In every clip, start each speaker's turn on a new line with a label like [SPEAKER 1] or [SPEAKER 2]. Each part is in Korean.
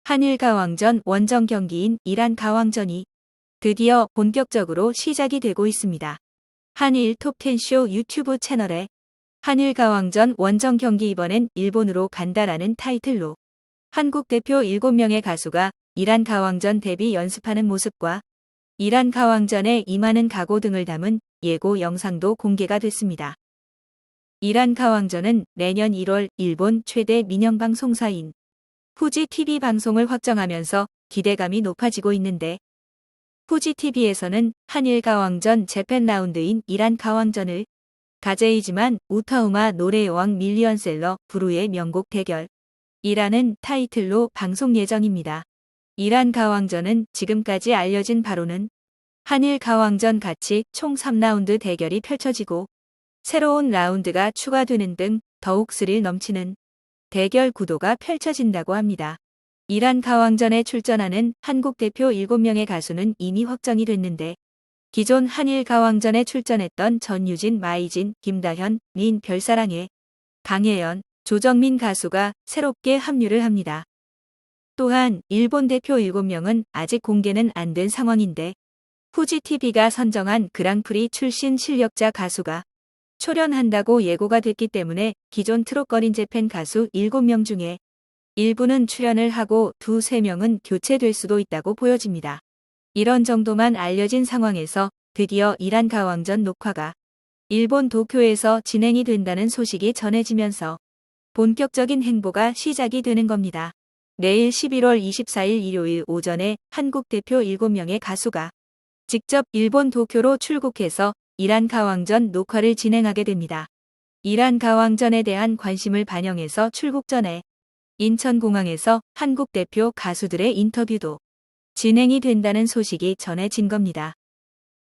[SPEAKER 1] 한일 가왕전 원정 경기인 이란 가왕전이 드디어 본격적으로 시작이 되고 있습니다. 한일 톱10쇼 유튜브 채널에 한일 가왕전 원정 경기 이번엔 일본으로 간다라는 타이틀로 한국 대표 7명의 가수가 이란 가왕전 데뷔 연습하는 모습과 이란 가왕전에 임하는 각오 등을 담은 예고 영상도 공개가 됐습니다. 이란 가왕전은 내년 1월 일본 최대 민영방송사인 후지TV 방송을 확정하면서 기대감이 높아지고 있는데 후지TV에서는 한일 가왕전 재팬 라운드인 이란 가왕전을 가제이지만 우타우마 노래의 왕 밀리언셀러 부루의 명곡 대결 이라는 타이틀로 방송 예정입니다. 이란 가왕전은 지금까지 알려진 바로는 한일 가왕전 같이 총 3라운드 대결이 펼쳐지고 새로운 라운드가 추가되는 등 더욱 스릴 넘치는 대결 구도가 펼쳐진다고 합니다. 이란 가왕전에 출전하는 한국 대표 7명의 가수는 이미 확정이 됐는데 기존 한일 가왕전에 출전했던 전유진, 마이진, 김다현, 린, 별사랑의 강혜연, 조정민 가수가 새롭게 합류를 합니다. 또한 일본 대표 7명은 아직 공개는 안 된 상황인데 후지TV가 선정한 그랑프리 출신 실력자 가수가 출연한다고 예고가 됐기 때문에 기존 트롯거린 재팬 가수 7명 중에 일부는 출연을 하고 2~3명은 교체될 수도 있다고 보여집니다. 이런 정도만 알려진 상황에서 드디어 이란 가왕전 녹화가 일본 도쿄에서 진행이 된다는 소식이 전해지면서 본격적인 행보가 시작이 되는 겁니다. 내일 11월 24일 일요일 오전에 한국 대표 7명의 가수가 직접 일본 도쿄로 출국해서 이란 가왕전 녹화를 진행하게 됩니다. 이란 가왕전에 대한 관심을 반영해서 출국 전에 인천공항에서 한국 대표 가수들의 인터뷰도 진행이 된다는 소식이 전해진 겁니다.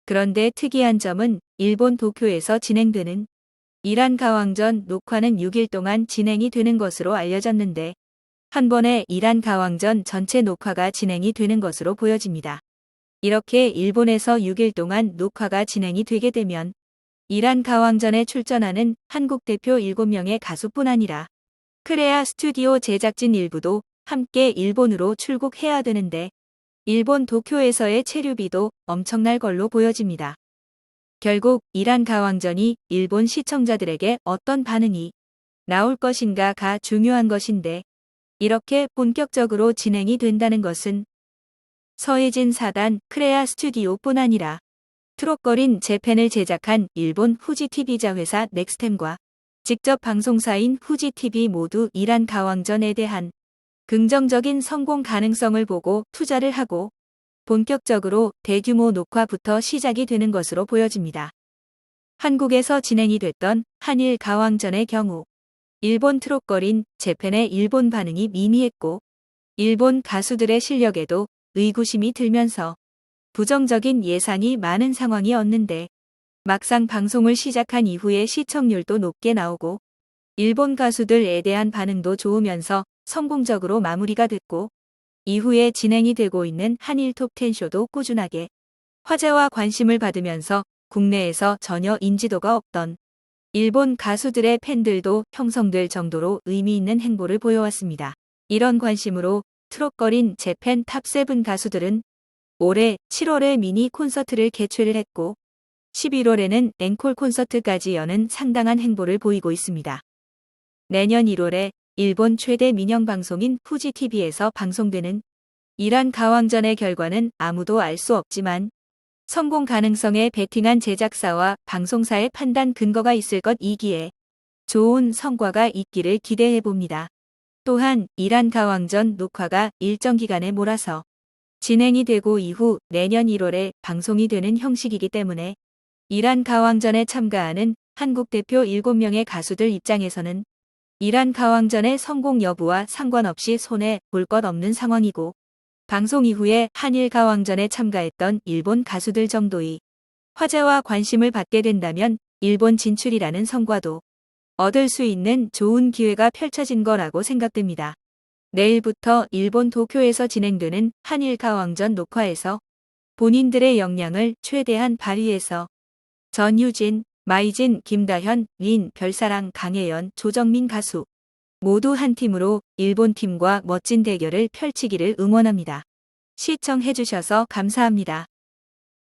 [SPEAKER 1] 그런데 특이한 점은 일본 도쿄에서 진행되는 이란 가왕전 녹화는 6일 동안 진행이 되는 것으로 알려졌는데 한 번에 이란 가왕전 전체 녹화가 진행이 되는 것으로 보여집니다. 이렇게 일본에서 6일 동안 녹화가 진행이 되게 되면 이란 가왕전에 출전하는 한국 대표 7명의 가수뿐 아니라 크레아 스튜디오 제작진 일부도 함께 일본으로 출국해야 되는데 일본 도쿄에서의 체류비도 엄청날 걸로 보여집니다. 결국 이란 가왕전이 일본 시청자들에게 어떤 반응이 나올 것인가가 중요한 것인데 이렇게 본격적으로 진행이 된다는 것은 서혜진 사단 크레아 스튜디오뿐 아니라 트롯거린 재팬을 제작한 일본 후지TV자 회사 넥스템과 직접 방송사인 후지TV 모두 이란 가왕전에 대한 긍정적인 성공 가능성을 보고 투자를 하고 본격적으로 대규모 녹화부터 시작이 되는 것으로 보여집니다. 한국에서 진행이 됐던 한일 가왕전의 경우 일본 트롯거린 재팬의 일본 반응이 미미했고 일본 가수들의 실력에도 의구심이 들면서 부정적인 예상이 많은 상황이었는데 막상 방송을 시작한 이후에 시청률도 높게 나오고 일본 가수들에 대한 반응도 좋으면서 성공적으로 마무리가 됐고 이후에 진행이 되고 있는 한일 톱10쇼도 꾸준하게 화제와 관심을 받으면서 국내에서 전혀 인지도가 없던 일본 가수들의 팬들도 형성될 정도로 의미 있는 행보를 보여왔습니다. 이런 관심으로 트롯거린 재팬 탑7 가수들은 올해 7월에 미니 콘서트를 개최를 했고 11월에는 앵콜 콘서트까지 여는 상당한 행보를 보이고 있습니다. 내년 1월에 일본 최대 민영방송인 후지TV에서 방송되는 이란 가왕전의 결과는 아무도 알 수 없지만 성공 가능성에 베팅한 제작사와 방송사의 판단 근거가 있을 것이기에 좋은 성과가 있기를 기대해봅니다. 또한 이란 가왕전 녹화가 일정 기간에 몰아서 진행이 되고 이후 내년 1월에 방송이 되는 형식이기 때문에 이란 가왕전에 참가하는 한국 대표 7명의 가수들 입장에서는 이란 가왕전의 성공 여부와 상관없이 손해 볼 것 없는 상황이고 방송 이후에 한일 가왕전에 참가했던 일본 가수들 정도의 화제와 관심을 받게 된다면 일본 진출이라는 성과도 얻을 수 있는 좋은 기회가 펼쳐진 거라고 생각됩니다. 내일부터 일본 도쿄에서 진행되는 한일 가왕전 녹화에서 본인들의 역량을 최대한 발휘해서 전유진, 마이진, 김다현, 린, 별사랑, 강혜연, 조정민 가수 모두 한 팀으로 일본 팀과 멋진 대결을 펼치기를 응원합니다. 시청해주셔서 감사합니다.